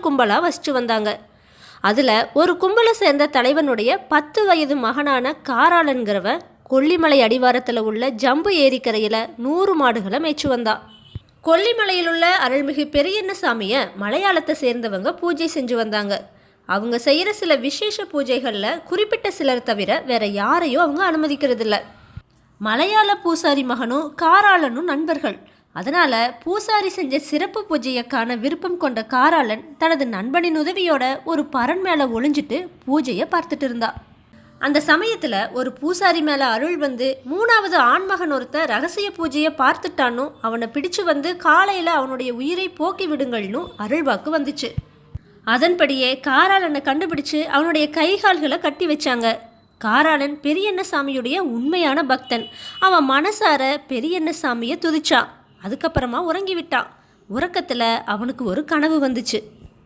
கும்பலாக வசித்து வந்தாங்க. அதில் ஒரு கும்பலை சேர்ந்த தலைவனுடைய 10 வயது மகனான காராளன்கிறவன் கொல்லிமலை அடிவாரத்தில் உள்ள ஜம்பு ஏரிக்கரையில் 100 மாடுகளை மேய்ச்சி வந்தான். கொல்லிமலையில் உள்ள அருள்மிகு பெரியண்ணசாமியை மலையாளத்தை சேர்ந்தவங்க பூஜை செஞ்சு வந்தாங்க. அவங்க செய்கிற சில விசேஷ பூஜைகளில் குறிப்பிட்ட சிலர் தவிர வேற யாரையும் அவங்க அனுமதிக்கிறதில்ல. மலையாள பூசாரி மகனும் காராளனும் நண்பர்கள். அதனால் பூசாரி செஞ்ச சிறப்பு பூஜையை காண விருப்பம் கொண்ட காராளன் தனது நண்பனின் உதவியோட ஒரு பரன் மேலே ஒளிஞ்சிட்டு பூஜையை பார்த்துட்டு இருந்தா. அந்த சமயத்தில் ஒரு பூசாரி மேலே அருள் வந்து 3வது ஆண்மகன் ஒருத்த ரகசிய பூஜையை பார்த்துட்டான்னு அவனை பிடிச்சு வந்து காலையில் அவனுடைய உயிரை போக்கி விடுங்கள்னு அருள்வாக்கு வந்துச்சு. அதன்படியே காராளனை கண்டுபிடிச்சு அவனுடைய கைகால்களை கட்டி வச்சாங்க. காராளன் பெரியண்ணசாமியுடைய உண்மையான பக்தன். அவன் மனசார பெரியண்ணசாமியை துதிச்சான். அதுக்கப்புறமா உறங்கிவிட்டான். உறக்கத்தில் அவனுக்கு ஒரு கனவு வந்துச்சு.